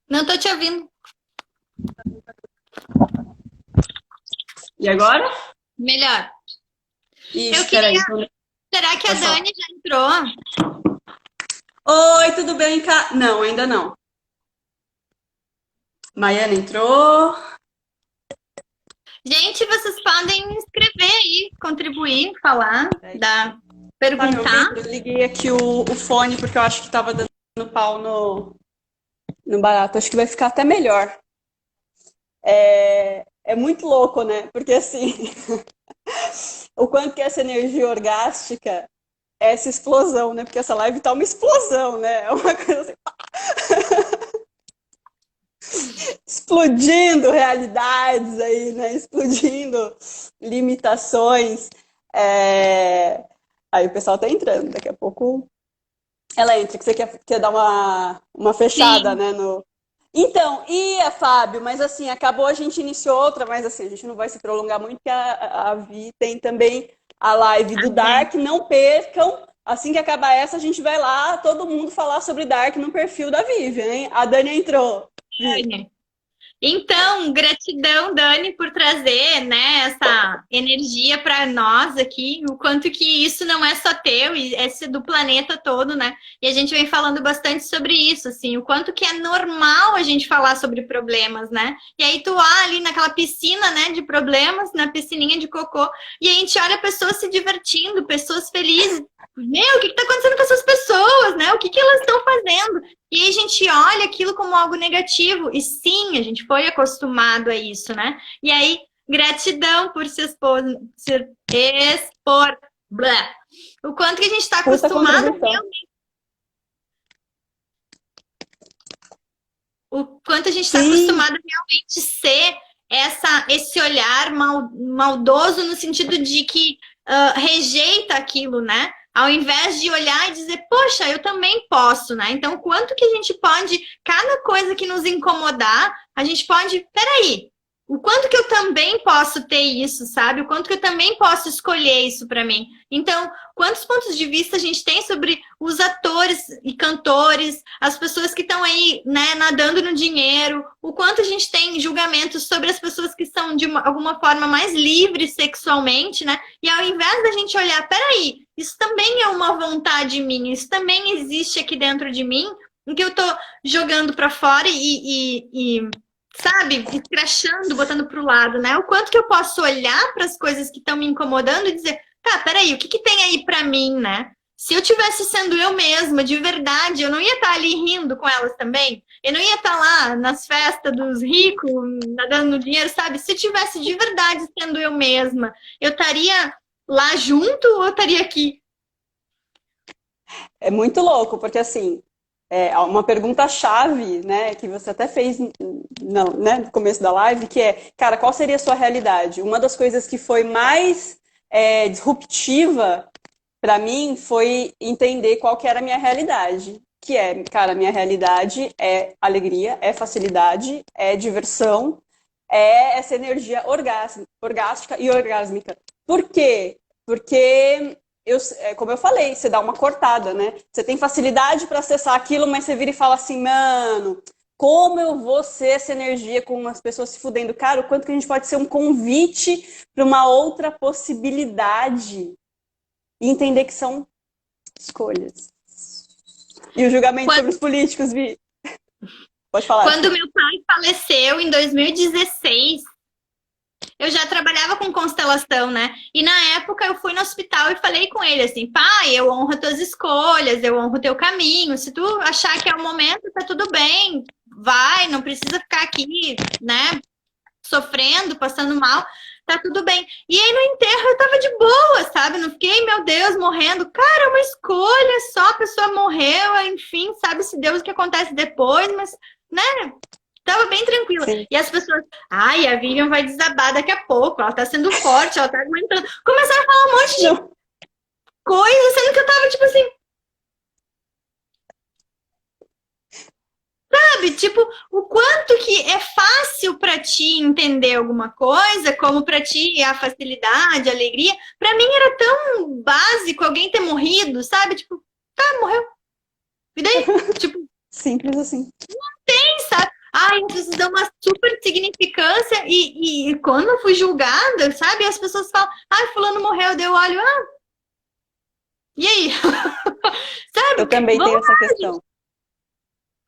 Não tô te ouvindo. E agora? Melhor. Eu Ixi, peraí. queria. Será que a Pode falar. Dani já entrou? Oi, tudo bem, Não, ainda não. Maiana entrou. Gente, vocês podem escrever aí, contribuir, falar, Peraí. Tá me perguntar. ouvindo? Eu liguei aqui o fone porque eu acho que tava dando pau no barato. Acho que vai ficar até melhor. É muito louco, né? Porque assim, o quanto que essa energia orgástica é essa explosão, né? Porque essa live tá uma explosão, né? É uma coisa assim, explodindo realidades aí, né? Explodindo limitações. É... Aí o pessoal tá entrando, daqui a pouco ela entra, que você quer dar uma fechada, Sim. né? Então, ia, Fábio, mas assim, acabou, a gente iniciou outra, mas assim, a gente não vai se prolongar muito, porque a Vi tem também a live do Amém. Dark, não percam. Assim que acabar essa, a gente vai lá, todo mundo falar sobre Dark no perfil da Vivian, hein? A Dani entrou. Vi. Então, gratidão, Dani, por trazer, né, essa energia para nós aqui, o quanto que isso não é só teu, é do planeta todo, né? E a gente vem falando bastante sobre isso, assim, o quanto que é normal a gente falar sobre problemas, né? E aí tu ali naquela piscina, né, de problemas, na piscininha de cocô, e a gente olha pessoas se divertindo, pessoas felizes. Meu, o que está acontecendo com essas pessoas, né? O que elas estão fazendo? E aí a gente olha aquilo como algo negativo. E sim, a gente foi acostumado a isso, né? E aí, gratidão por se expor. Blá. O quanto que a gente está Puta acostumado contribuição. o quanto a gente está Sim, acostumado a realmente ser esse olhar maldoso no sentido de que rejeita aquilo, né? Ao invés de olhar e dizer, poxa, eu também posso, né? Então, quanto que a gente pode, cada coisa que nos incomodar, a gente pode, peraí, o quanto que eu também posso ter isso, sabe? O quanto que eu também posso escolher isso para mim. Então, quantos pontos de vista a gente tem sobre os atores e cantores, as pessoas que estão aí, né, nadando no dinheiro, o quanto a gente tem julgamentos sobre as pessoas que são de alguma forma mais livres sexualmente, né? E ao invés da gente olhar, peraí, isso também é uma vontade minha, isso também existe aqui dentro de mim, em que eu tô jogando para fora e sabe, escrachando, botando pro lado, né? O quanto que eu posso olhar para as coisas que estão me incomodando e dizer, tá, peraí, o que que tem aí para mim, né? Se eu tivesse sendo eu mesma, de verdade, eu não ia estar ali rindo com elas também. Eu não ia estar lá nas festas dos ricos, nadando no dinheiro, sabe? Se eu tivesse de verdade sendo eu mesma, eu estaria lá junto ou eu estaria aqui? é muito louco, porque assim, uma pergunta-chave, né, que você até fez no começo da live, que é, cara, qual seria a sua realidade? Uma das coisas que foi mais disruptiva para mim foi entender qual que era a minha realidade. Que é, cara, minha realidade é alegria, é facilidade, é diversão, é essa energia orgástica e orgásmica. Por quê? Porque como eu falei, você dá uma cortada, né? Você tem facilidade para acessar aquilo, mas você vira e fala assim, mano, como eu vou ser essa energia com as pessoas se fudendo? Cara, o quanto que a gente pode ser um convite para uma outra possibilidade e entender que são escolhas. E o julgamento sobre os políticos, Vi? Pode falar, Quando desculpa. meu pai faleceu em 2016, eu já trabalhava com constelação, né? E na época eu fui no hospital e falei com ele assim: pai, eu honro tuas escolhas, eu honro teu caminho. Se tu achar que é o momento, tá tudo bem, vai, não precisa ficar aqui, né? Sofrendo, passando mal, tá tudo bem. E aí no enterro eu tava de boa, sabe? Não fiquei, meu Deus, morrendo. Cara, é uma escolha só, a pessoa morreu, enfim, sabe-se Deus o que acontece depois, mas, né? Tava bem tranquila. Sim. E as pessoas, ai, a Vivian vai desabar daqui a pouco, ela tá sendo forte, ela tá aguentando. Começaram a falar um monte de Não. coisa, sendo que eu tava tipo assim, sabe? Tipo, o quanto que é fácil pra ti entender alguma coisa, como pra ti a facilidade, a alegria. Pra mim era tão básico alguém ter morrido, sabe? Tipo, tá, morreu. E daí? Tipo, Simples assim. sabe? Ai, as pessoas dão uma super significância e quando eu fui julgada, sabe? As pessoas falam, ai, fulano morreu, daí eu olho, ah, e aí? Eu Sabe? também tenho Vamos. essa questão.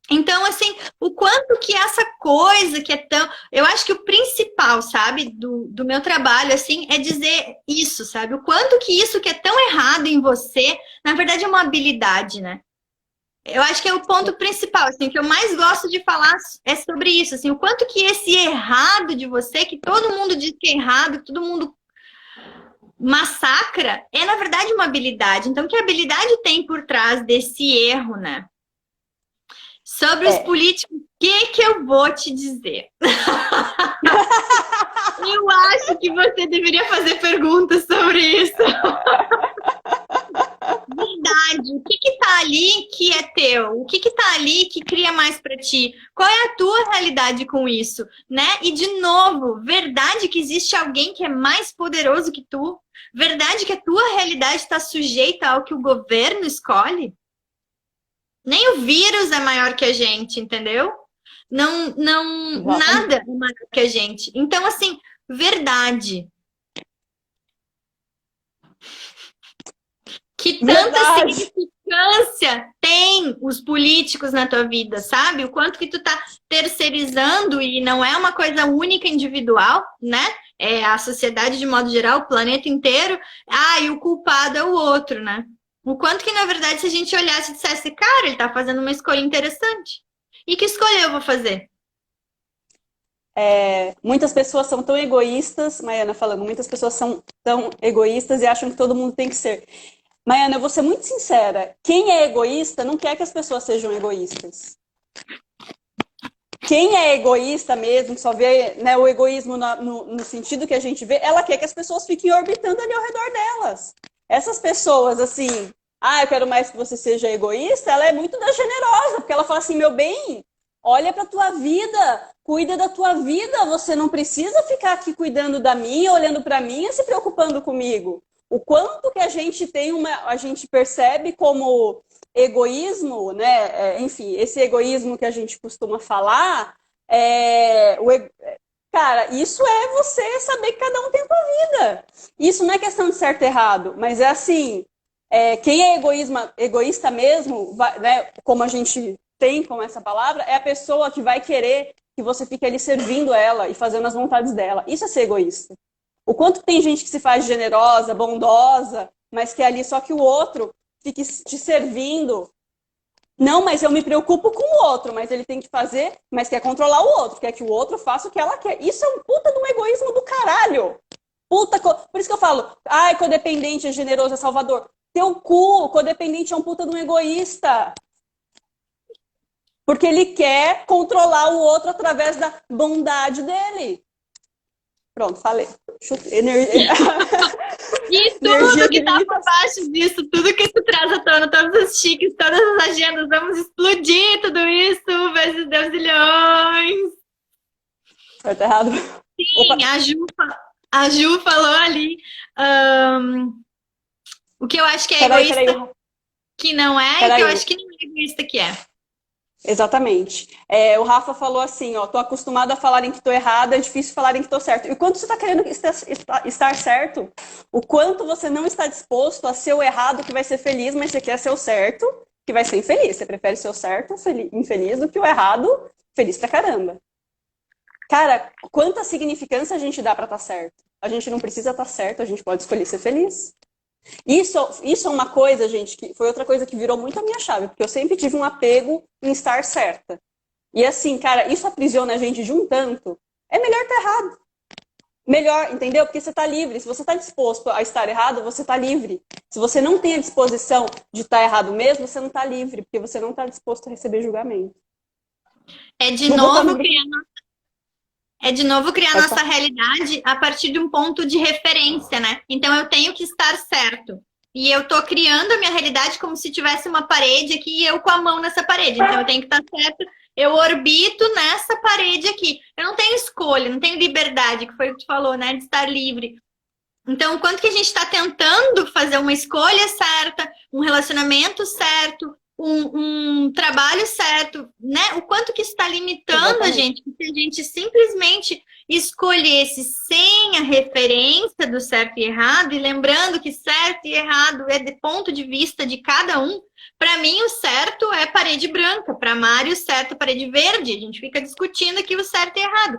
Então, assim, o quanto que essa coisa que é tão. Eu acho que o principal, sabe, do meu trabalho, assim, é dizer isso, sabe? O quanto que isso que é tão errado em você, na verdade, é uma habilidade, né? Eu acho que é o ponto principal, assim, que eu mais gosto de falar é sobre isso, assim, o quanto que esse errado de você, que todo mundo diz que é errado, que todo mundo massacra, é na verdade uma habilidade. Então, que habilidade tem por trás desse erro, né? Sobre os É. políticos, o que eu vou te dizer? Eu acho que você deveria fazer perguntas sobre isso. Verdade. O que tá ali que é teu? O que tá ali que cria mais para ti? Qual é a tua realidade com isso, né? E de novo, verdade que existe alguém que é mais poderoso que tu? Verdade que a tua realidade está sujeita ao que o governo escolhe? Nem o vírus é maior que a gente, entendeu? Não, Exatamente. nada é maior que a gente. Então, assim, verdade. Que tanta Verdade. significância tem os políticos na tua vida, sabe? O quanto que tu tá terceirizando e não é uma coisa única, individual, né? É a sociedade de modo geral, o planeta inteiro. Ah, e o culpado é o outro, né? O quanto que, na verdade, se a gente olhasse e dissesse, cara, ele tá fazendo uma escolha interessante. E que escolha eu vou fazer? Muitas pessoas são tão egoístas, Maiana falando, muitas pessoas são tão egoístas e acham que todo mundo tem que ser. Maiana, eu vou ser muito sincera. Quem é egoísta não quer que as pessoas sejam egoístas. Quem é egoísta mesmo, só vê, né, o egoísmo no sentido que a gente vê, ela quer que as pessoas fiquem orbitando ali ao redor delas. Essas pessoas, assim, eu quero mais que você seja egoísta, ela é muito da generosa, porque ela fala assim, meu bem, olha pra tua vida, cuida da tua vida, você não precisa ficar aqui cuidando da minha, olhando pra mim e se preocupando comigo. O quanto que a gente tem a gente percebe como egoísmo, né? Enfim, esse egoísmo que a gente costuma falar, cara, isso é você saber que cada um tem a sua vida. Isso não é questão de certo e errado, mas é assim, quem é egoísta mesmo, né, como a gente tem com essa palavra, é a pessoa que vai querer que você fique ali servindo ela e fazendo as vontades dela. Isso é ser egoísta. O quanto tem gente que se faz generosa, bondosa, mas que é ali só que o outro fique te servindo. Não, mas eu me preocupo com o outro, mas ele tem que fazer, mas quer controlar o outro, quer que o outro faça o que ela quer. Isso é um puta de um egoísmo do caralho. Por isso que eu falo, codependente é generoso, é salvador. Teu cu, codependente é um puta de um egoísta. Porque ele quer controlar o outro através da bondade dele. Pronto, falei. Energia. E tudo que tá por baixo disso, tudo que isso traz à tona, todos os chiques, todas as agendas, vamos explodir tudo isso, vezes 10 milhões. Foi errado. Sim, a Ju falou ali. O que eu acho que é egoísta que não é, e o que eu acho que não é egoísta que é. Exatamente. O Rafa falou assim, ó, tô acostumado a falarem que tô errada, é difícil falarem que tô certo. E o quanto você tá querendo estar certo, o quanto você não está disposto a ser o errado que vai ser feliz, mas você quer ser o certo que vai ser infeliz. Você prefere ser o certo infeliz do que o errado feliz pra caramba. Cara, quanta significância a gente dá pra estar certo. A gente não precisa estar certo, a gente pode escolher ser feliz. Isso é uma coisa, gente, que foi outra coisa que virou muito a minha chave, porque eu sempre tive um apego em estar certa. E assim, cara, isso aprisiona a gente de um tanto. É melhor estar errado. Melhor, entendeu? Porque você tá livre. Se você tá disposto a estar errado, você tá livre. Se você não tem a disposição de estar errado mesmo, você não tá livre, porque você não tá disposto a receber julgamento. É de novo criar nossa realidade a partir de um ponto de referência, né? Então eu tenho que estar certo. E eu tô criando a minha realidade como se tivesse uma parede aqui e eu com a mão nessa parede. Então eu tenho que estar certo eu orbito nessa parede aqui. Eu não tenho escolha, não tenho liberdade, que foi o que tu falou, né? De estar livre. Então, o quanto que a gente está tentando fazer uma escolha certa, um relacionamento certo, um trabalho certo, né? O quanto que está limitando a gente, se a gente simplesmente escolhesse sem a referência do certo e errado, e lembrando que certo e errado é de ponto de vista de cada um. Para mim, o certo é parede branca, para Mário, o certo é parede verde. A gente fica discutindo aqui o certo e errado.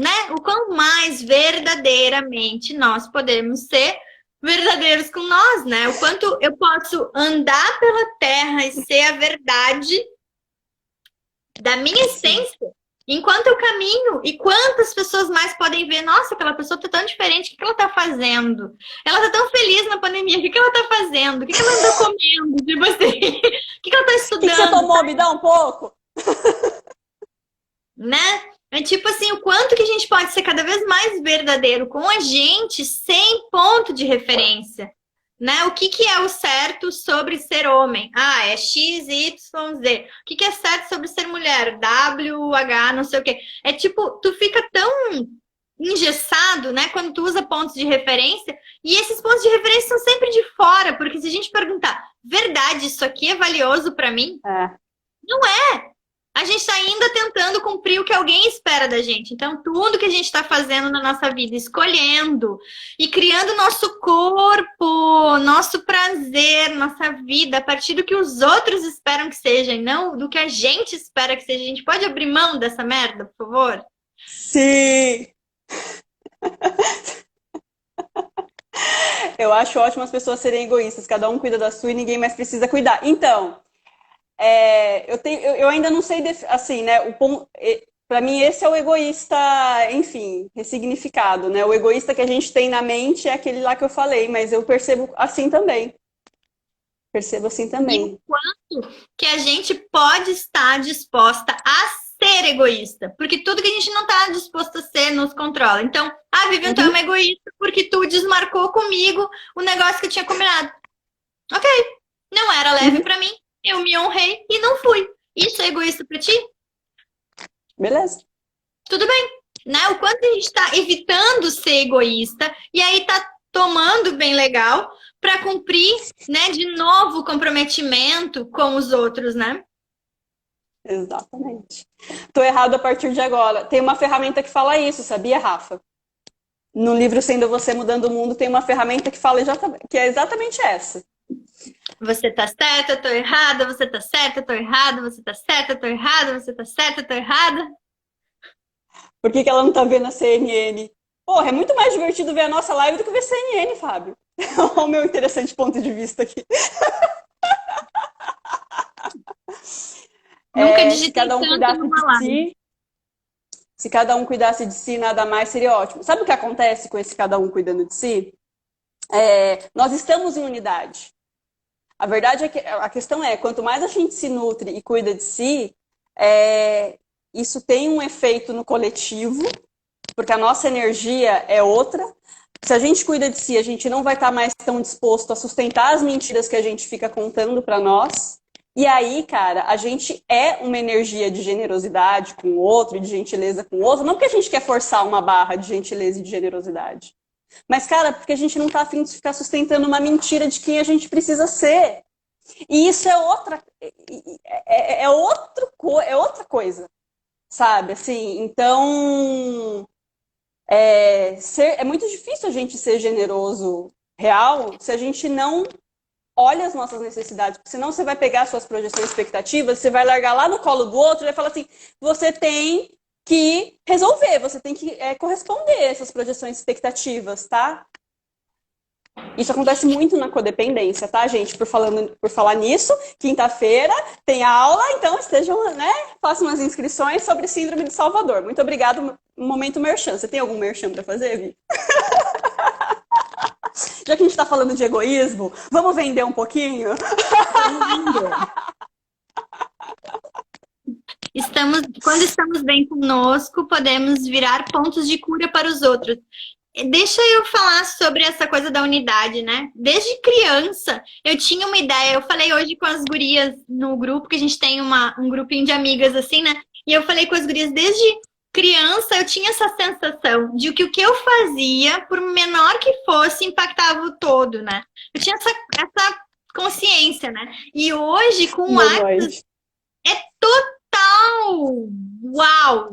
Né? O quão mais verdadeiramente nós podemos ser verdadeiros com nós, né? O quanto eu posso andar pela terra e ser a verdade da minha essência enquanto eu caminho. E quantas pessoas mais podem ver, nossa, aquela pessoa tá tão diferente, o que ela tá fazendo? Ela tá tão feliz na pandemia, o que ela tá fazendo? O que ela andou comendo? Tipo assim, o que ela tá estudando? O que você tomou? Me dá um pouco? Né? É tipo assim, o quanto que a gente pode ser cada vez mais verdadeiro com a gente sem ponto de referência, né? O que que é o certo sobre ser homem? Ah, é X, Y, Z. O que que é certo sobre ser mulher? W, H, não sei o quê. É tipo, tu fica tão engessado, né? Quando tu usa pontos de referência, e esses pontos de referência são sempre de fora, porque se a gente perguntar, verdade, isso aqui é valioso para mim? Não é. A gente está ainda tentando cumprir o que alguém espera da gente. Então, tudo que a gente está fazendo na nossa vida, escolhendo e criando nosso corpo, nosso prazer, nossa vida, a partir do que os outros esperam que seja, e não do que a gente espera que seja. A gente pode abrir mão dessa merda, por favor? Sim! Eu acho ótimo as pessoas serem egoístas. Cada um cuida da sua e ninguém mais precisa cuidar. Então... eu ainda não sei, assim, né? Para mim, esse é o egoísta, enfim, ressignificado, né? O egoísta que a gente tem na mente é aquele lá que eu falei, mas eu percebo assim também. Percebo assim também. E o quanto que a gente pode estar disposta a ser egoísta? Porque tudo que a gente não está disposto a ser nos controla. Então, Vivian, tu é uma egoísta porque tu desmarcou comigo o negócio que eu tinha combinado. Ok, não era leve para mim. Eu me honrei e não fui. Isso é egoísta pra ti? Beleza. Tudo bem. Né? O quanto a gente está evitando ser egoísta e aí tá tomando bem legal para cumprir, né, de novo o comprometimento com os outros, né? Exatamente. Tô errado a partir de agora. Tem uma ferramenta que fala isso, sabia, Rafa? No livro Sendo Você Mudando o Mundo tem uma ferramenta que fala que é exatamente essa. Você tá certa, eu tô errada, você tá certa, eu tô errada, você tá certa, eu tô errada, você tá certa, eu tô errada. Por que ela não tá vendo a CNN? Porra, é muito mais divertido ver a nossa live do que ver CNN, Fábio. Olha o meu interessante ponto de vista aqui. Nunca digitei se cada um cuidasse de si, se cada um cuidasse de si, nada mais seria ótimo. Sabe o que acontece com esse cada um cuidando de si? Nós estamos em unidade. A verdade é que a questão é, quanto mais a gente se nutre e cuida de si, isso tem um efeito no coletivo, porque a nossa energia é outra. Se a gente cuida de si, a gente não vai estar mais tão disposto a sustentar as mentiras que a gente fica contando para nós. E aí, cara, a gente é uma energia de generosidade com o outro, de gentileza com o outro. Não porque a gente quer forçar uma barra de gentileza e de generosidade. Mas, cara, porque a gente não tá afim de ficar sustentando uma mentira de quem a gente precisa ser. E isso é outra coisa, sabe? Assim, então, é muito difícil a gente ser generoso real se a gente não olha as nossas necessidades. Porque senão você vai pegar suas projeções e expectativas, você vai largar lá no colo do outro e vai falar assim, você tem que resolver, você tem que corresponder a essas projeções e expectativas, tá? Isso acontece muito na codependência, tá, gente? Por falar nisso, quinta-feira tem aula, então estejam, né? Façam as inscrições sobre Síndrome de Salvador. Muito obrigado. Momento merchan. Você tem algum merchan para fazer, Vi? Já que a gente está falando de egoísmo, vamos vender um pouquinho? Vamos vender. Quando estamos bem conosco, podemos virar pontos de cura para os outros. Deixa eu falar sobre essa coisa da unidade, né? Desde criança, eu tinha uma ideia. Eu falei hoje com as gurias no grupo, que a gente tem um grupinho de amigas assim, né? E eu falei com as gurias, desde criança, eu tinha essa sensação de que o que eu fazia, por menor que fosse, impactava o todo, né? Eu tinha essa consciência, né? E hoje, com o Access, Humanoide. é total, uau,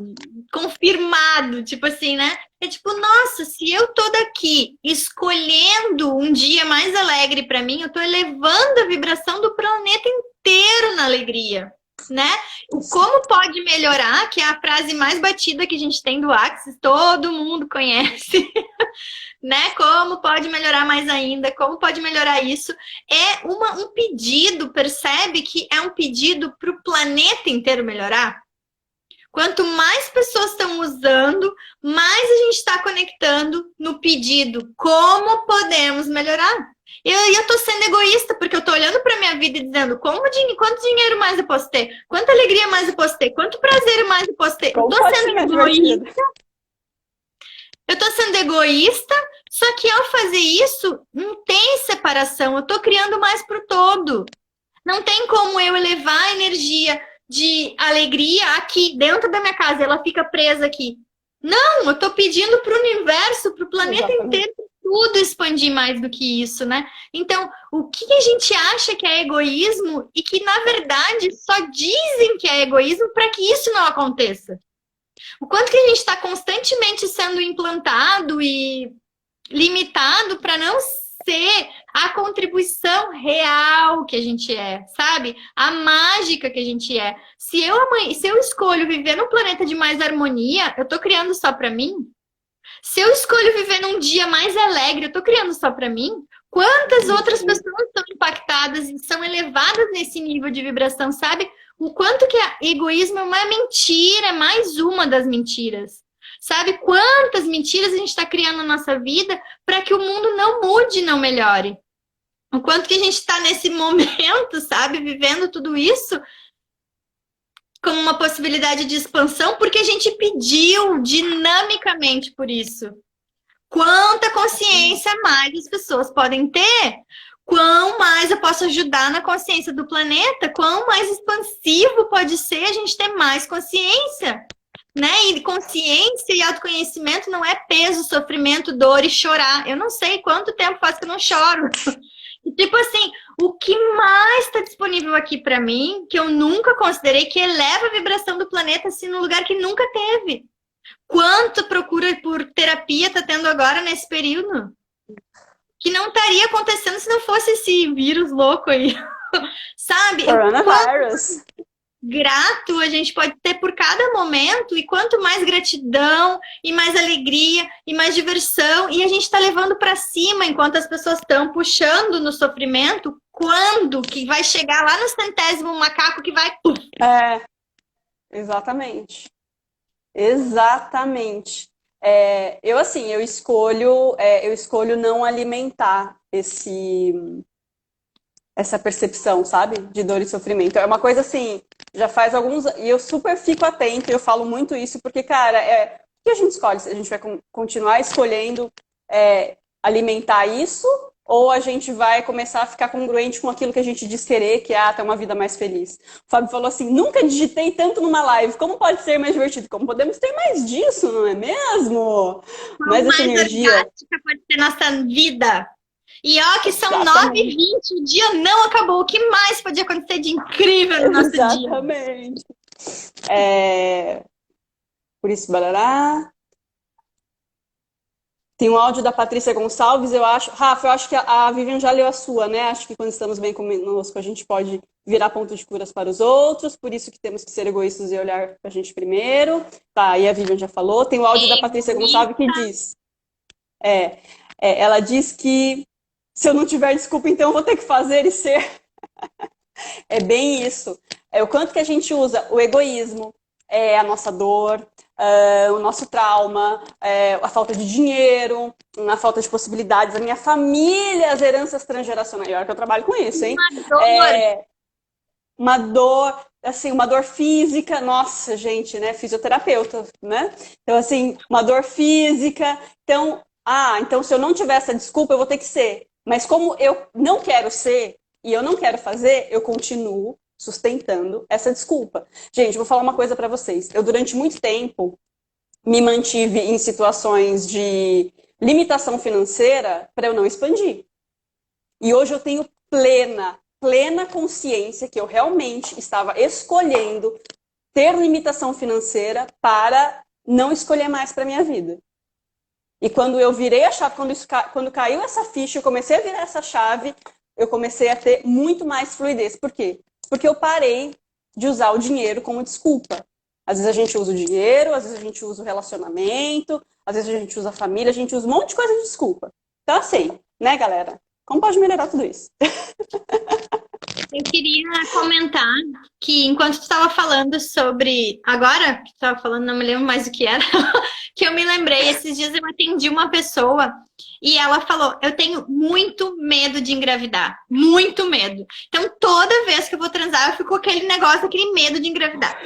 confirmado, tipo assim, né? É tipo, nossa, se eu tô daqui escolhendo um dia mais alegre para mim, eu tô elevando a vibração do planeta inteiro na alegria, né? O como pode melhorar, que é a frase mais batida que a gente tem do Axis, todo mundo conhece, né? Como pode melhorar mais ainda, como pode melhorar isso. É um pedido, percebe que é um pedido para o planeta inteiro melhorar? Quanto mais pessoas estão usando, mais a gente está conectando no pedido. Como podemos melhorar? Eu tô sendo egoísta, porque eu tô olhando para minha vida e dizendo quanto dinheiro mais eu posso ter? Quanta alegria mais eu posso ter? Quanto prazer mais eu posso ter? Eu Como tô pode ser sendo mais egoísta. divertido? Eu tô sendo egoísta, só que ao fazer isso, não tem separação. Eu tô criando mais pro todo. Não tem como eu elevar a energia de alegria aqui dentro da minha casa, ela fica presa aqui. Não, eu tô pedindo pro universo, pro planeta Exatamente. inteiro, tudo expandir mais do que isso, né? Então, o que a gente acha que é egoísmo e que, na verdade, só dizem que é egoísmo para que isso não aconteça. O quanto que a gente está constantemente sendo implantado e limitado para não ser a contribuição real que a gente é, sabe? A mágica que a gente é. Se eu escolho viver num planeta de mais harmonia, eu tô criando só para mim. Se eu escolho viver num dia mais alegre, eu tô criando só para mim. Quantas outras pessoas são impactadas e são elevadas nesse nível de vibração, sabe? O quanto que egoísmo é uma mentira, é mais uma das mentiras. Sabe quantas mentiras a gente está criando na nossa vida para que o mundo não mude, não melhore? O quanto que a gente está nesse momento, sabe, vivendo tudo isso como uma possibilidade de expansão, porque a gente pediu dinamicamente por isso. Quanta consciência mais as pessoas podem ter? Quão mais eu posso ajudar na consciência do planeta? Quão mais expansivo pode ser a gente ter mais consciência? Né? E consciência e autoconhecimento não é peso, sofrimento, dor e chorar. Eu não sei quanto tempo faz que eu não choro. E, tipo assim, o que mais está disponível aqui para mim, que eu nunca considerei, que eleva a vibração do planeta assim, num lugar que nunca teve. Quanto procura por terapia está tendo agora nesse período? Que não estaria acontecendo se não fosse esse vírus louco aí. Sabe? Coronavirus. Grato a gente pode ter por cada momento, e quanto mais gratidão e mais alegria e mais diversão, e a gente está levando para cima enquanto as pessoas estão puxando no sofrimento, quando que vai chegar lá no centésimo macaco que vai... É, exatamente. Exatamente. Eu escolho não alimentar essa percepção, sabe? De dor e sofrimento. É uma coisa assim, já faz alguns... E eu super fico atenta, eu falo muito isso, porque, cara, o que a gente escolhe? Se a gente vai continuar escolhendo alimentar isso, ou a gente vai começar a ficar congruente com aquilo que a gente diz querer, que é ter uma vida mais feliz. O Fábio falou assim, nunca digitei tanto numa live, como pode ser mais divertido? Como podemos ter mais disso, não é mesmo? Mais essa mais energia. orgástica pode ser nossa vida. E ó, que são Exatamente. 9h20, o dia não acabou. O que mais podia acontecer de incrível no nosso dia? Exatamente. Por isso, barará. Tem um áudio da Patrícia Gonçalves, eu acho. Rafa, eu acho que a Vivian já leu a sua, né? Acho que quando estamos bem conosco, a gente pode virar ponto de curas para os outros, por isso que temos que ser egoístas e olhar para a gente primeiro. Tá, e a Vivian já falou. Tem o áudio da Patrícia Gonçalves que diz. Ela diz que se eu não tiver desculpa, então eu vou ter que fazer e ser. É bem isso. O quanto que a gente usa o egoísmo, a nossa dor, o nosso trauma, a falta de dinheiro, a falta de possibilidades, a minha família, as heranças transgeracionais. Olha que eu trabalho com isso, hein? Uma dor, assim, uma dor física. Nossa, gente, né? Fisioterapeuta, né? Então, assim, uma dor física. Então, então se eu não tiver essa desculpa, eu vou ter que ser. Mas como eu não quero ser e eu não quero fazer, eu continuo sustentando essa desculpa. Gente, vou falar uma coisa pra vocês. Eu, durante muito tempo, me mantive em situações de limitação financeira para eu não expandir. E hoje eu tenho plena consciência que eu realmente estava escolhendo ter limitação financeira para não escolher mais para minha vida. E quando eu virei a chave, quando caiu essa ficha, eu comecei a virar essa chave, eu comecei a ter muito mais fluidez. Por quê? Porque eu parei de usar o dinheiro como desculpa. Às vezes a gente usa o dinheiro, às vezes a gente usa o relacionamento, às vezes a gente usa a família, a gente usa um monte de coisa de desculpa. Então, assim, né, galera? Como pode melhorar tudo isso? Eu queria comentar que enquanto tu estava falando sobre... Agora que tu estava falando, não me lembro mais o que era, que eu me lembrei, esses dias eu atendi uma pessoa e ela falou, eu tenho muito medo de engravidar, muito medo. Então toda vez que eu vou transar, eu fico com aquele negócio, aquele medo de engravidar.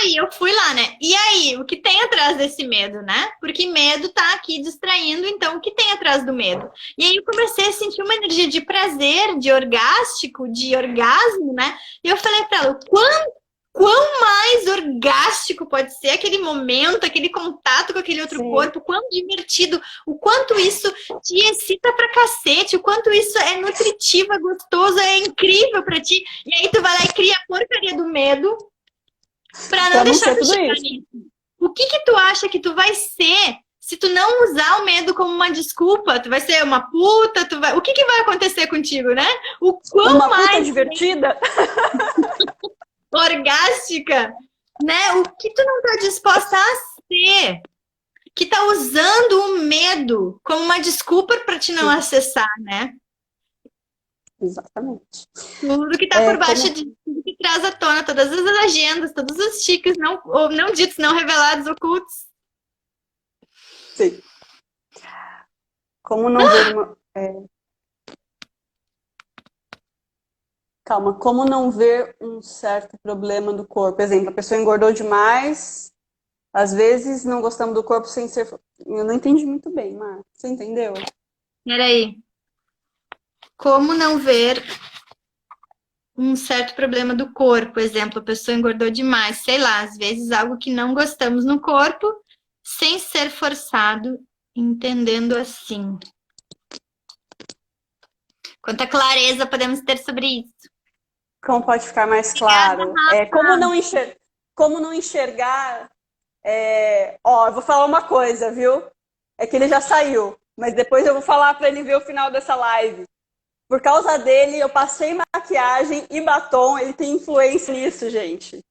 Aí eu fui lá, né? E aí, o que tem atrás desse medo, né? Porque medo tá aqui distraindo, então o que tem atrás do medo? E aí eu comecei a sentir uma energia de prazer, de orgástico, de orgasmo, né? E eu falei pra ela, quão mais orgástico pode ser aquele momento, aquele contato com aquele outro corpo, quão divertido, o quanto isso te excita pra cacete, o quanto isso é nutritivo, é gostoso, é incrível pra ti. E aí tu vai lá e cria a porcaria do medo pra não deixar tu chegar nisso. O que tu acha que tu vai ser se tu não usar o medo como uma desculpa? Tu vai ser uma puta, o que vai acontecer contigo, né? O quão uma mais puta divertida? orgástica, né? O que tu não tá disposta a ser? Que tá usando o medo como uma desculpa pra te não acessar, né? Exatamente. Tudo que tá por baixo de tudo que traz à tona, todas as agendas, todos os tiques não ditos, não revelados, ocultos. Sim. Como não ver uma... Calma, como não ver um certo problema do corpo? Por exemplo, a pessoa engordou demais, às vezes não gostamos do corpo sem ser... Eu não entendi muito bem, Mar. Você entendeu? Peraí. Como não ver um certo problema do corpo? Por exemplo, a pessoa engordou demais, sei lá, às vezes algo que não gostamos no corpo, sem ser forçado, entendendo assim. Quanta clareza podemos ter sobre isso? Como pode ficar mais claro? Como não enxergar... eu vou falar uma coisa, viu? É que ele já saiu, mas depois eu vou falar para ele ver o final dessa live. Por causa dele, eu passei maquiagem e batom, ele tem influência nisso, gente.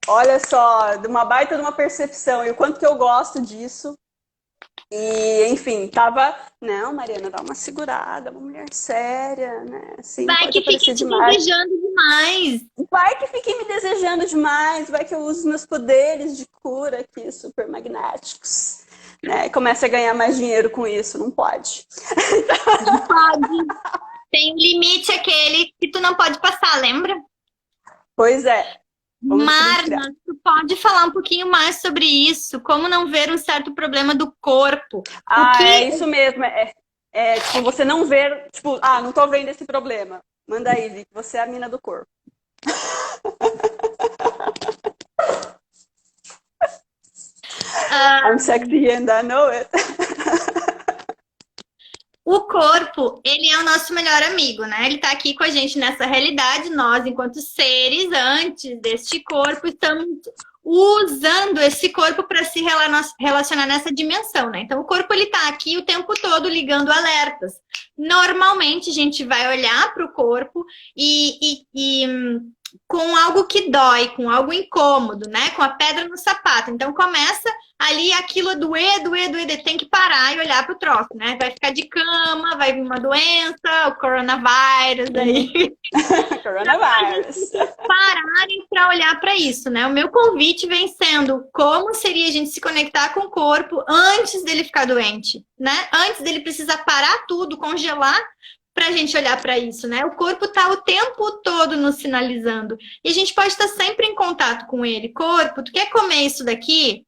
Olha só, de uma baita de uma percepção, e o quanto que eu gosto disso. E, enfim, tava... Não, Mariana, dá uma segurada, uma mulher séria, né? Assim, vai que fique te desejando demais. Vai que fique me desejando demais, vai que eu use meus poderes de cura aqui, super magnéticos. Né? E comece a ganhar mais dinheiro com isso, não pode. Não pode. Tem um limite aquele que tu não pode passar, lembra? Pois é. Marna, tu pode falar um pouquinho mais sobre isso? Como não ver um certo problema do corpo? É isso mesmo. Tipo, você não ver, tipo, não tô vendo esse problema. Manda aí, Vicky, você é a mina do corpo. I'm sexy and I know it. O corpo, ele é o nosso melhor amigo, né? Ele tá aqui com a gente nessa realidade. Nós, enquanto seres, antes deste corpo, estamos usando esse corpo para se relacionar nessa dimensão, né? Então, o corpo, ele tá aqui o tempo todo ligando alertas. Normalmente, a gente vai olhar para o corpo com algo que dói, com algo incômodo, né? Com a pedra no sapato. Então, começa ali aquilo a doer, tem que parar e olhar pro troço, né? Vai ficar de cama, vai vir uma doença, o coronavírus aí. Coronavírus. Pararem para olhar para isso, né? O meu convite vem sendo como seria a gente se conectar com o corpo antes dele ficar doente, né? Antes dele precisar parar tudo, congelar, pra gente olhar para isso, né? O corpo tá o tempo todo nos sinalizando. E a gente pode estar sempre em contato com ele. Corpo, tu quer comer isso daqui?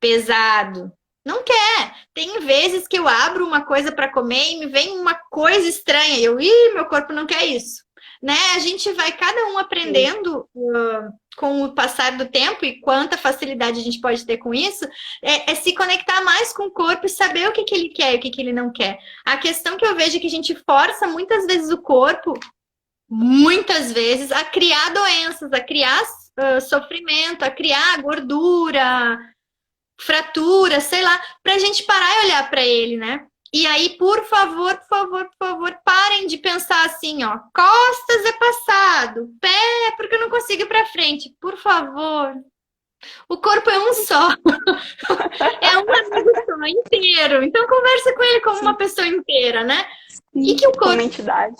Pesado. Não quer. Tem vezes que eu abro uma coisa para comer e me vem uma coisa estranha. Meu corpo não quer isso. Né? A gente vai cada um Sim. aprendendo com o passar do tempo e quanta facilidade a gente pode ter com isso, é se conectar mais com o corpo e saber o que ele quer e o que ele não quer. A questão que eu vejo é que a gente força muitas vezes o corpo, muitas vezes, a criar doenças, a criar sofrimento, a criar gordura, fratura, sei lá, pra gente parar e olhar para ele, né? E aí, por favor, por favor, por favor, parem de pensar assim, ó, costas é passado, pé é porque eu não consigo ir para frente, por favor. O corpo é um só, é um amigo só, inteiro. Então conversa com ele como Sim. uma pessoa inteira, né? O Sim, que o como corpo entidade.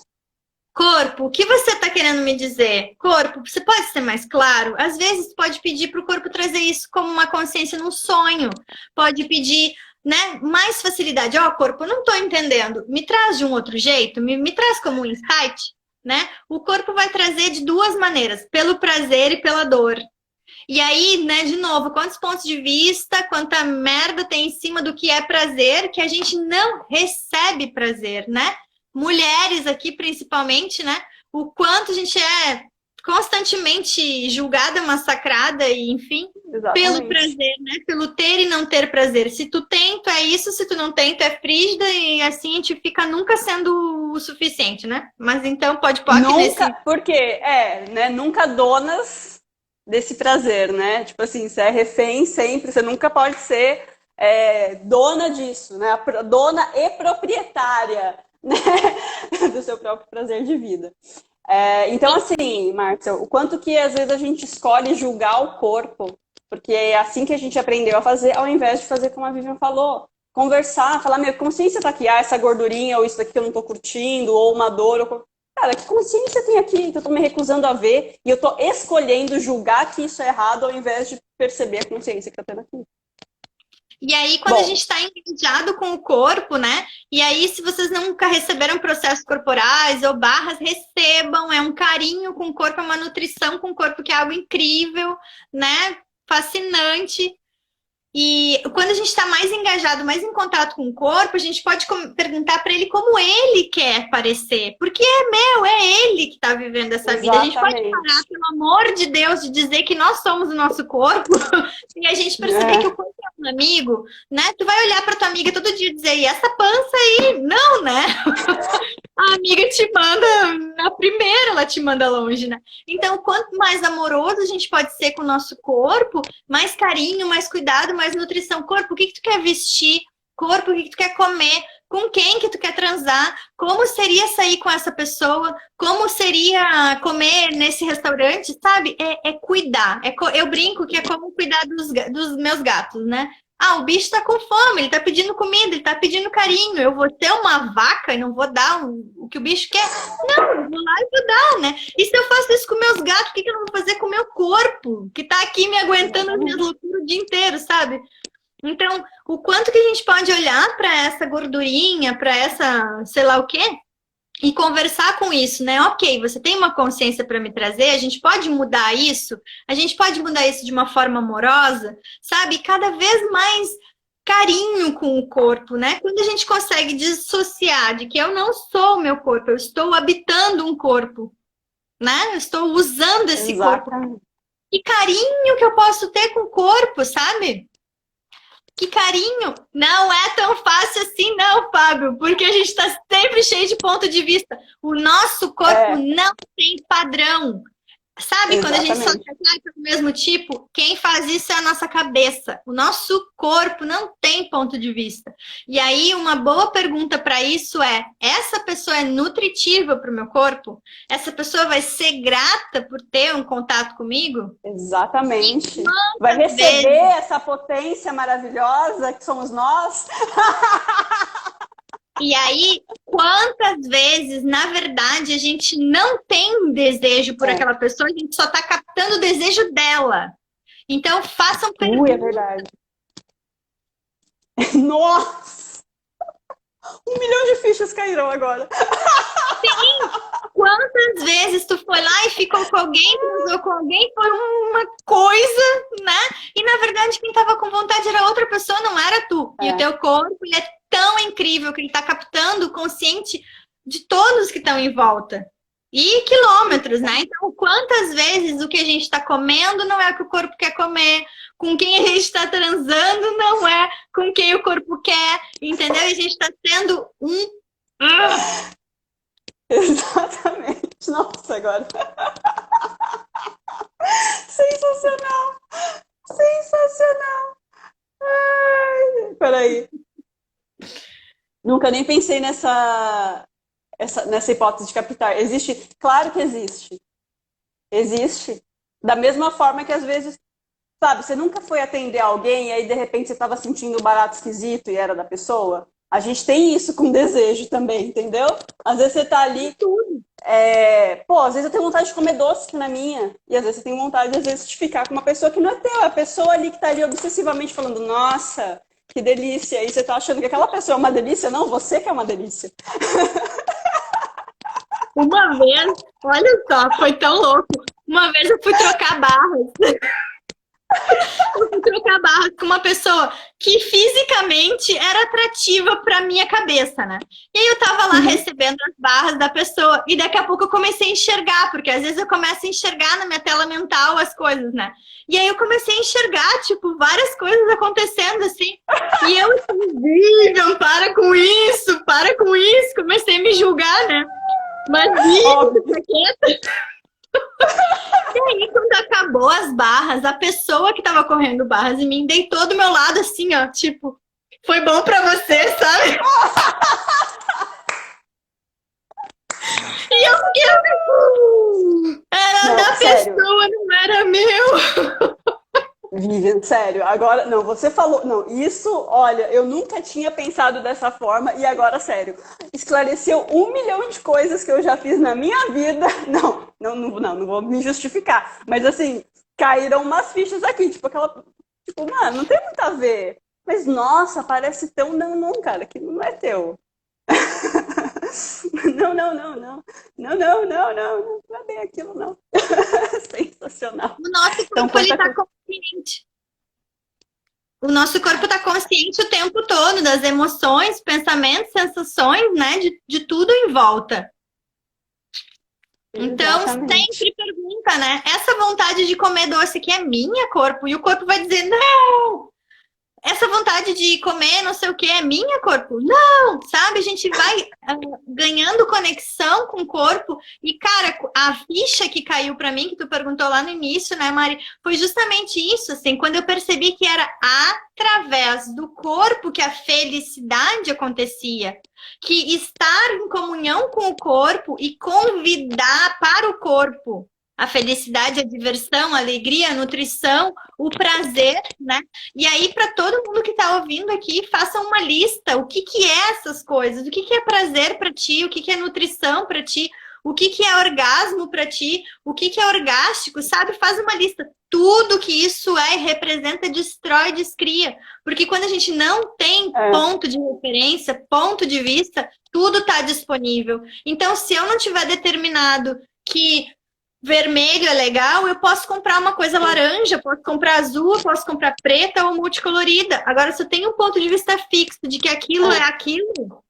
Corpo, o que você está querendo me dizer? Corpo, você pode ser mais claro? Às vezes pode pedir para o corpo trazer isso como uma consciência num sonho. Pode pedir, né, mais facilidade. Ó, corpo, eu não estou entendendo. Me traz de um outro jeito? Me traz como um insight? Né? O corpo vai trazer de duas maneiras, pelo prazer e pela dor. E aí, né, de novo, quantos pontos de vista, quanta merda tem em cima do que é prazer, que a gente não recebe prazer, né? Mulheres aqui, principalmente, né? O quanto a gente é constantemente julgada, massacrada, e enfim, pelo Exatamente. prazer, né? Pelo ter e não ter prazer. Se tu tem, tu é isso, se tu não tem, tu é frígida, e assim a gente fica nunca sendo o suficiente, né? Mas então pode pôr aqui Nunca, nesse. porque, né, nunca donas desse prazer, né? Tipo assim, você é refém sempre, você nunca pode ser dona disso, né? Dona e proprietária, né? Do seu próprio prazer de vida. Então, assim, Márcia, o quanto que às vezes a gente escolhe julgar o corpo, porque é assim que a gente aprendeu a fazer, ao invés de fazer como a Vivian falou. Conversar, falar, minha consciência tá aqui, essa gordurinha, ou isso daqui que eu não tô curtindo, ou uma dor, ou... Cara, que consciência tem aqui que eu tô me recusando a ver e eu tô escolhendo julgar que isso é errado ao invés de perceber a consciência que tá tendo aqui. E aí, quando a Bom, gente está engajado com o corpo, né? E aí, se vocês nunca receberam processos corporais ou barras, recebam. É um carinho com o corpo, é uma nutrição com o corpo, que é algo incrível, né? Fascinante. E quando a gente está mais engajado, mais em contato com o corpo, a gente pode perguntar para ele como ele quer parecer. Porque é ele que está vivendo essa vida. A gente pode parar, exatamente. pelo amor de Deus, de dizer que nós somos o nosso corpo e a gente perceber que o corpo é um amigo, né? Tu vai olhar para tua amiga todo dia e dizer, e essa pança aí? Não, né? A amiga te manda na primeira, ela te manda longe, né? Então, quanto mais amoroso a gente pode ser com o nosso corpo, mais carinho, mais cuidado, mais nutrição. Corpo, o que tu quer vestir? Corpo, o que tu quer comer? Com quem que tu quer transar? Como seria sair com essa pessoa? Como seria comer nesse restaurante? Sabe? É cuidar. Eu brinco que é como cuidar dos meus gatos, né? Ah, o bicho tá com fome, ele tá pedindo comida, ele tá pedindo carinho. Eu vou ter uma vaca e não vou dar o que o bicho quer? Não, eu vou lá e vou dar, né? E se eu faço isso com meus gatos, o que eu não vou fazer com o meu corpo? Que tá aqui me aguentando as minhas Exatamente. loucuras o dia inteiro, sabe? Então, o quanto que a gente pode olhar para essa gordurinha, para essa, sei lá o quê, e conversar com isso, né? Ok, você tem uma consciência para me trazer, a gente pode mudar isso, a gente pode mudar isso de uma forma amorosa, sabe? Cada vez mais carinho com o corpo, né? Quando a gente consegue dissociar de que eu não sou o meu corpo, eu estou habitando um corpo, né? Eu estou usando esse corpo. Exatamente. Que carinho que eu posso ter com o corpo, sabe? Que carinho! Não é tão fácil assim, não, Fábio, porque a gente está sempre cheio de ponto de vista. O nosso corpo não tem padrão. Sabe quando a gente só Exatamente. trabalha do mesmo tipo? Quem faz isso é a nossa cabeça. O nosso corpo não tem ponto de vista. E aí, uma boa pergunta para isso é: essa pessoa é nutritiva para o meu corpo? Essa pessoa vai ser grata por ter um contato comigo? Exatamente. Vai Quantas receber vezes? essa potência maravilhosa que somos nós. E aí, quantas vezes, na verdade, a gente não tem desejo por aquela pessoa, a gente só está captando o desejo dela. Então, façam É perguntas. verdade. Nossa! 1 milhão de fichas caíram agora. Quantas vezes tu foi lá e ficou com alguém, transou com alguém, foi uma coisa, né? E na verdade quem tava com vontade era outra pessoa, não era tu. E o teu corpo, ele é tão incrível que ele tá captando o consciente de todos que estão em volta. E quilômetros, né? Então, quantas vezes o que a gente está comendo não é o que o corpo quer comer, com quem a gente está transando não é com quem o corpo quer, entendeu? E a gente está tendo um... Exatamente. Nossa, agora. Sensacional! Sensacional! Ai, peraí. Nunca nem pensei nessa hipótese de captar. Existe? Claro que existe. Existe. Da mesma forma que às vezes, sabe, você nunca foi atender alguém e aí de repente você estava sentindo um barato esquisito e era da pessoa. A gente tem isso com desejo também, entendeu? Às vezes você tá ali. Pô, às vezes eu tenho vontade de comer doce que não é minha. E às vezes você tem vontade, às vezes, de ficar com uma pessoa que não é teu. É a pessoa ali que tá ali obsessivamente falando, nossa, que delícia. E você tá achando que aquela pessoa é uma delícia? Não, você que é uma delícia. Uma vez, olha só, foi tão louco. Uma vez eu fui trocar barras. Eu fui trocar barras com uma pessoa que fisicamente era atrativa pra minha cabeça, né? E aí eu tava lá recebendo as barras da pessoa e daqui a pouco eu comecei a enxergar, porque às vezes eu começo a enxergar na minha tela mental as coisas, né? E aí eu comecei a enxergar, tipo, várias coisas acontecendo assim. E eu assim, Vivian, para com isso, para com isso. Comecei a me julgar, né? Mas Vivian, tá quieta. E aí, quando acabou as barras, a pessoa que tava correndo barras em mim deitou do meu lado assim, ó, tipo, foi bom pra você, sabe? E eu fiquei, era Não, da sério. pessoa, não era meu. Vivian, sério, agora, não, você falou, não, isso, olha, eu nunca tinha pensado dessa forma e agora, sério, esclareceu 1 milhão de coisas que eu já fiz na minha vida, não vou me justificar, mas assim, caíram umas fichas aqui, tipo, mano, não tem muito a ver, mas nossa, parece tão, não, cara, que não é teu. Não é bem aquilo, não. Sensacional. O nosso corpo, ele tá consciente. O nosso corpo tá consciente o tempo todo das emoções, pensamentos, sensações, né? De tudo em volta. Então, sempre pergunta, né? Essa vontade de comer doce aqui é minha, corpo? E o corpo vai dizer, não! Essa vontade de comer não sei o que é minha, corpo? Não! Sabe? A gente vai ganhando conexão com o corpo. E, cara, a ficha que caiu pra mim, que tu perguntou lá no início, né, Mari? Foi justamente isso, assim. Quando eu percebi que era através do corpo que a felicidade acontecia. Que estar em comunhão com o corpo e convidar para o corpo a felicidade, a diversão, a alegria, a nutrição, o prazer, né? E aí, para todo mundo que está ouvindo aqui, faça uma lista. O que é essas coisas? O que é prazer para ti? O que é nutrição para ti? O que é orgasmo para ti? O que é orgástico? Sabe? Faz uma lista. Tudo que isso é e representa, destrói, descria. Porque quando a gente não tem ponto de referência, ponto de vista, tudo está disponível. Então, se eu não tiver determinado que vermelho é legal, eu posso comprar uma coisa laranja, posso comprar azul, posso comprar preta ou multicolorida. Agora, se eu tenho um ponto de vista fixo de que aquilo é aquilo,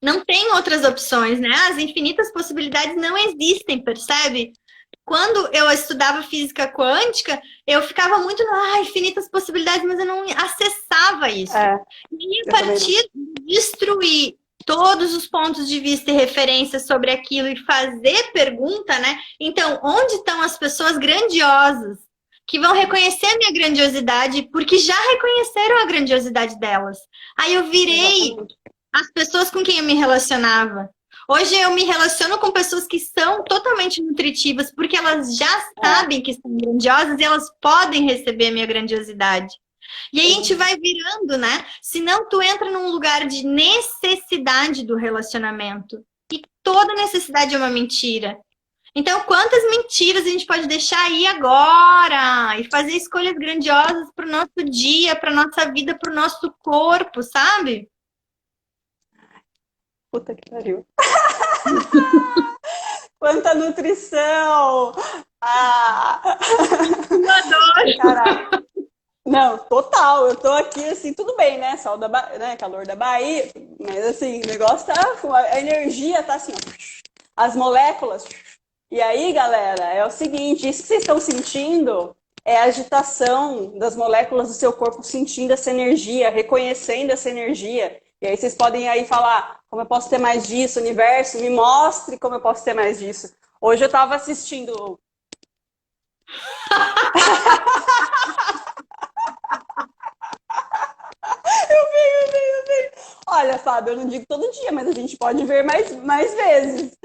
não tem outras opções, né? As infinitas possibilidades não existem, percebe? Quando eu estudava física quântica, eu ficava muito, infinitas possibilidades, mas eu não acessava isso. E a partir de destruir todos os pontos de vista e referências sobre aquilo e fazer pergunta, né? Então, onde estão as pessoas grandiosas que vão reconhecer a minha grandiosidade porque já reconheceram a grandiosidade delas? Aí eu virei as pessoas com quem eu me relacionava. Hoje eu me relaciono com pessoas que são totalmente nutritivas porque elas já sabem que são grandiosas e elas podem receber a minha grandiosidade. E aí a gente vai virando, né? Senão tu entra num lugar de necessidade do relacionamento. E toda necessidade é uma mentira. Então, quantas mentiras a gente pode deixar aí agora? E fazer escolhas grandiosas para o nosso dia, para nossa vida, para o nosso corpo, sabe? Puta que pariu. Quanta nutrição! Ah! Eu adoro. Caraca. Não, total. Eu tô aqui assim, tudo bem, né? Sol da né? Calor da Bahia, mas assim, o negócio tá, a energia tá assim, ó, as moléculas. E aí, galera, é o seguinte, isso que vocês estão sentindo é a agitação das moléculas do seu corpo sentindo essa energia, reconhecendo essa energia. E aí vocês podem aí falar, como eu posso ter mais disso, universo, me mostre como eu posso ter mais disso. Hoje eu tava assistindo. Eu vi. Olha, Fábio, eu não digo todo dia, mas a gente pode ver mais vezes.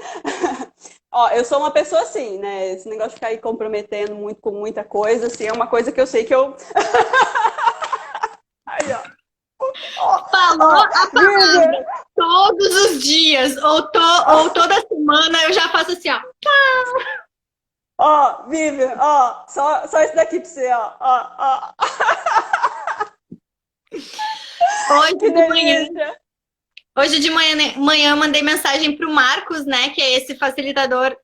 Ó, eu sou uma pessoa assim, né? Esse negócio de ficar aí comprometendo muito com muita coisa, assim, é uma coisa que eu sei que eu. Aí, ó. Falou Ó, a palavra todos os dias, ou toda semana, eu já faço assim, ó. Ó, Vivian, ó, só isso daqui pra você, ó. Hoje Que de manhã, delícia! manhã eu mandei mensagem pro Marcos, né, que é esse facilitador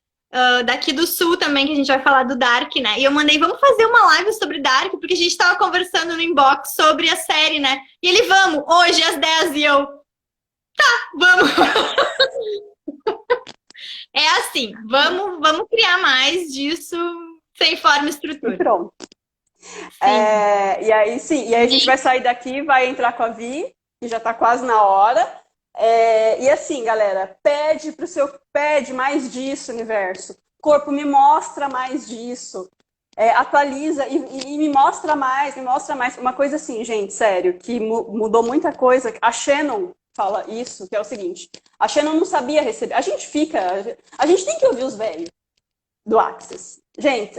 daqui do Sul também, que a gente vai falar do Dark, né? E eu mandei, vamos fazer uma live sobre Dark, porque a gente tava conversando no inbox sobre a série, né? E ele, vamos, hoje às 10, e eu, vamos. É assim, vamos criar mais disso sem forma e E estrutura. pronto. Sim. E aí, sim, e aí a gente vai sair daqui, vai entrar com a Vi, que já tá quase na hora. E assim, galera, pede mais disso, universo. Corpo, me mostra mais disso. Atualiza e me mostra mais, me mostra mais. Uma coisa assim, gente, sério, que mudou muita coisa. A Shannon fala isso, que é o seguinte: a Shannon não sabia receber. A gente tem que ouvir os velhos do Axis. Gente,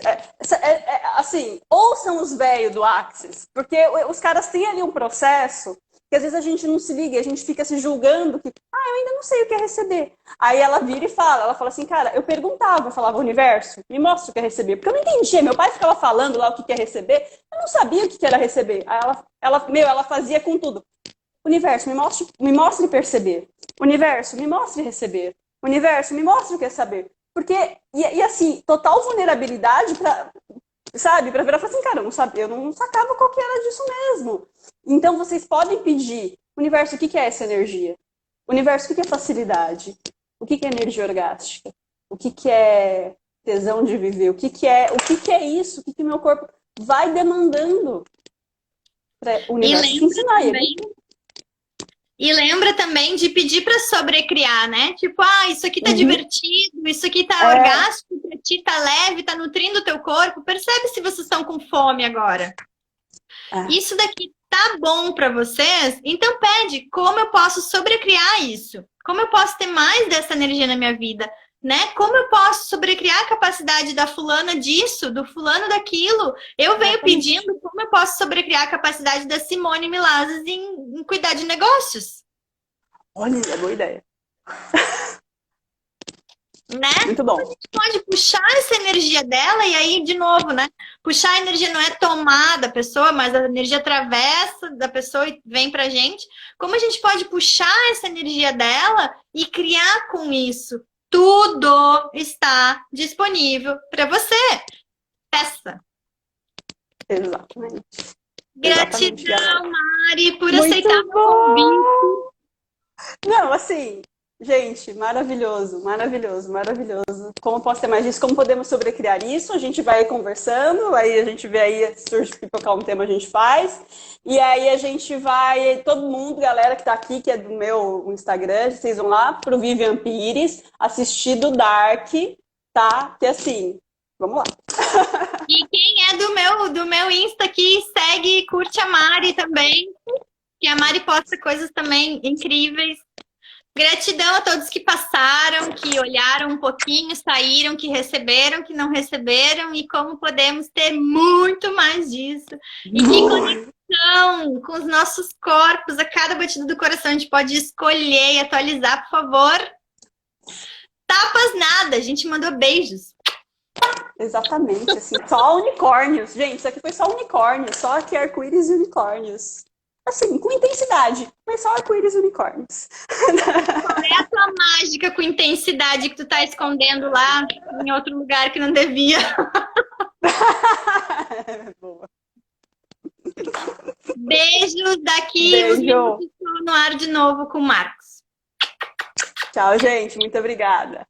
assim, ouçam os velhos do Axis, porque os caras têm ali um processo que às vezes a gente não se liga, a gente fica se julgando que, eu ainda não sei o que é receber. Aí ela vira e ela fala assim, cara, eu perguntava, eu falava, universo, me mostra o que é receber, porque eu não entendia, meu pai ficava falando lá o que é receber, eu não sabia o que era receber. Aí ela fazia com tudo. Universo, me mostre perceber. Universo, me mostre receber. Universo, me mostre o que é saber. Porque, assim, total vulnerabilidade pra, sabe? Pra virar e falar assim, cara, eu não sacava qual que era disso mesmo. Então, vocês podem pedir, universo, o que é essa energia? Universo, o que é facilidade? O que é energia orgástica? O que é tesão de viver? O que é isso? O que meu corpo vai demandando para o universo te ensinar ele. E lembra também de pedir para sobrecriar, né? Tipo, isso aqui tá divertido, isso aqui tá orgástico pra ti, tá leve, tá nutrindo o teu corpo. Percebe se vocês estão com fome agora. Isso daqui tá bom para vocês? Então pede, como eu posso sobrecriar isso? Como eu posso ter mais dessa energia na minha vida? Né? Como eu posso sobrecriar a capacidade da fulana disso, do fulano daquilo? Eu venho pedindo como eu posso sobrecriar a capacidade da Simone Milazes em cuidar de negócios. Olha, é boa ideia. Né? Muito bom. A gente pode puxar essa energia dela e aí, de novo, né? Puxar a energia não é tomar da pessoa, mas a energia atravessa da pessoa e vem pra gente. Como a gente pode puxar essa energia dela e criar com isso? Tudo está disponível para você. Peça. Exatamente. Gratidão, Mari, por muito aceitar o convite. Não, assim, gente, maravilhoso, maravilhoso, maravilhoso. Como posso ter mais disso? Como podemos sobrecriar isso? A gente vai conversando, aí a gente vê aí, se surge pipocar um tema, a gente faz. E aí a gente vai, todo mundo, galera que tá aqui, que é do meu Instagram, vocês vão lá pro Vivian Pires, assistir do Dark, tá? Que assim, vamos lá. E quem é do meu Insta aqui, segue e curte a Mari também. Que a Mari posta coisas também incríveis. Gratidão a todos que passaram, que olharam um pouquinho, saíram, que receberam, que não receberam. E como podemos ter muito mais disso. E que conexão com os nossos corpos. A cada batida do coração a gente pode escolher e atualizar, por favor. Tapas nada, a gente mandou beijos. Exatamente, assim, só unicórnios. Gente, isso aqui foi só unicórnio, só aqui arco-íris e unicórnios. assim, com intensidade, mas só arco-íris e unicórnios. Qual é a tua mágica com intensidade que tu tá escondendo lá em outro lugar que não devia? Boa. Beijos, daqui uns Beijo. minutos estou no ar de novo com o Marcos. Tchau, gente. Muito obrigada.